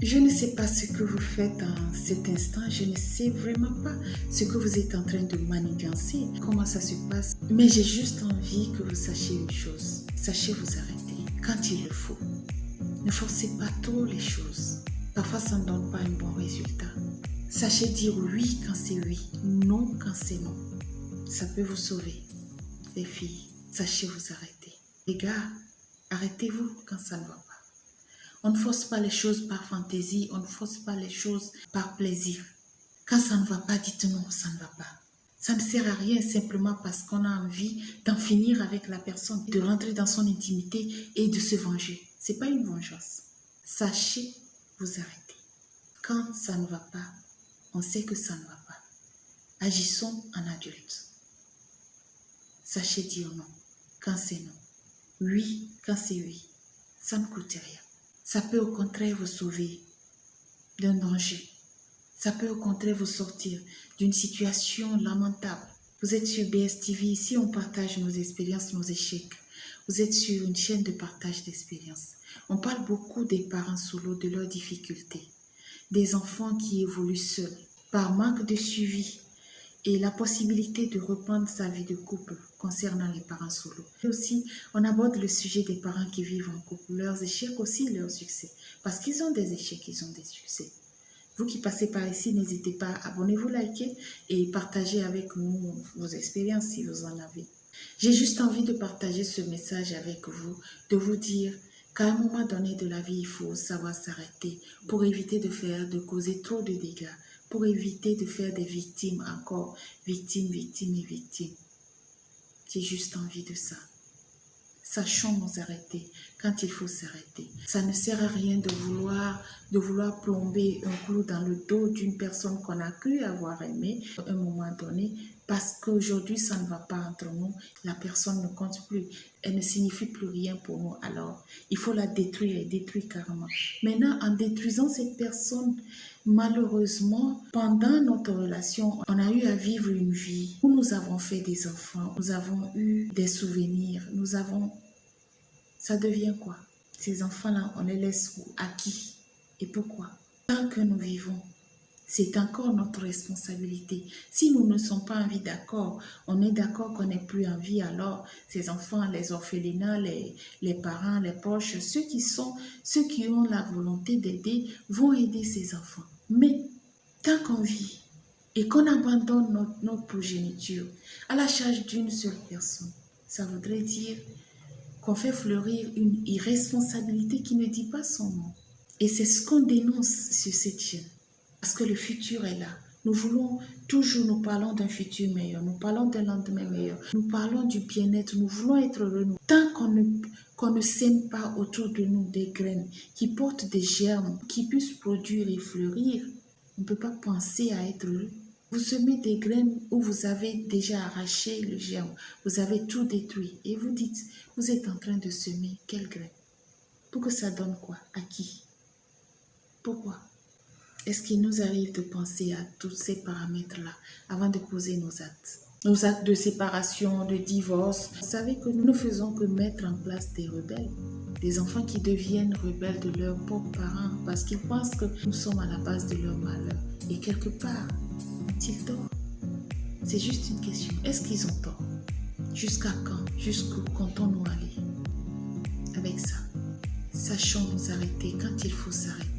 Je ne sais pas ce que vous faites en cet instant, je ne sais vraiment pas ce que vous êtes en train de manigancer, comment ça se passe. Mais j'ai juste envie que vous sachiez une chose. Sachez vous arrêter quand il le faut. Ne forcez pas trop les choses. Parfois, ça ne donne pas un bon résultat. Sachez dire oui quand c'est oui, non quand c'est non. Ça peut vous sauver. Les filles, sachez vous arrêter. Les gars, arrêtez-vous quand ça ne va pas. On ne force pas les choses par fantaisie, on ne force pas les choses par plaisir. Quand ça ne va pas, dites non, ça ne va pas. Ça ne sert à rien simplement parce qu'on a envie d'en finir avec la personne, de rentrer dans son intimité et de se venger. Ce n'est pas une vengeance. Sachez vous arrêter. Quand ça ne va pas, on sait que ça ne va pas. Agissons en adulte. Sachez dire non quand c'est non. Oui quand c'est oui. Ça ne coûte rien. Ça peut au contraire vous sauver d'un danger. Ça peut au contraire vous sortir d'une situation lamentable. Vous êtes sur BSTV, ici on partage nos expériences, nos échecs. Vous êtes sur une chaîne de partage d'expériences. On parle beaucoup des parents solos, de leurs difficultés, des enfants qui évoluent seuls, par manque de suivi et la possibilité de reprendre sa vie de couple concernant les parents solos. Et aussi, on aborde le sujet des parents qui vivent en couple, leurs échecs aussi, leurs succès. Parce qu'ils ont des échecs, ils ont des succès. Vous qui passez par ici, n'hésitez pas, abonnez-vous, likez et partagez avec nous vos expériences si vous en avez. J'ai juste envie de partager ce message avec vous, de vous dire qu'à un moment donné de la vie, il faut savoir s'arrêter pour éviter de causer trop de dégâts, pour éviter de faire des victimes encore, victimes et victimes. J'ai juste envie de ça. Sachons nous arrêter quand il faut s'arrêter. Ça ne sert à rien de vouloir plomber un clou dans le dos d'une personne qu'on a cru avoir aimée à un moment donné parce qu'aujourd'hui ça ne va pas entre nous. La personne ne compte plus. Elle ne signifie plus rien pour nous. Alors, il faut la détruire et détruire carrément. Maintenant, en détruisant cette personne, malheureusement, pendant notre relation, on a eu à vivre une vie où nous avons fait des enfants, nous avons eu des souvenirs, ça devient quoi? Ces enfants-là, on les laisse où? À qui? Et pourquoi? Tant que nous vivons, c'est encore notre responsabilité. Si nous ne sommes pas en vie d'accord, on est d'accord qu'on n'est plus en vie, alors ces enfants, les orphelinats, les parents, les proches, ceux qui ont la volonté d'aider, vont aider ces enfants. Mais tant qu'on vit et qu'on abandonne notre progéniture à la charge d'une seule personne, ça voudrait dire qu'on fait fleurir une irresponsabilité qui ne dit pas son nom. Et c'est ce qu'on dénonce sur cette chaîne. Parce que le futur est là. Nous parlons d'un futur meilleur, nous parlons d'un lendemain meilleur, nous parlons du bien-être, nous voulons être heureux. Tant qu'on ne sème pas autour de nous des graines qui portent des germes, qui puissent produire et fleurir, on ne peut pas penser à être heureux. Vous semez des graines où vous avez déjà arraché le germe, vous avez tout détruit et vous dites, vous êtes en train de semer quelle graine? Pour que ça donne quoi? À qui? Pourquoi? Est-ce qu'il nous arrive de penser à tous ces paramètres-là avant de poser nos actes? Nos actes de séparation, de divorce. Vous savez que nous ne faisons que mettre en place des rebelles. Des enfants qui deviennent rebelles de leurs propres parents parce qu'ils pensent que nous sommes à la base de leur malheur. Et quelque part, ont-ils tort? C'est juste une question. Est-ce qu'ils ont tort? Jusqu'à quand? Jusqu'où comptons-nous aller? Avec ça, sachons nous arrêter quand il faut s'arrêter.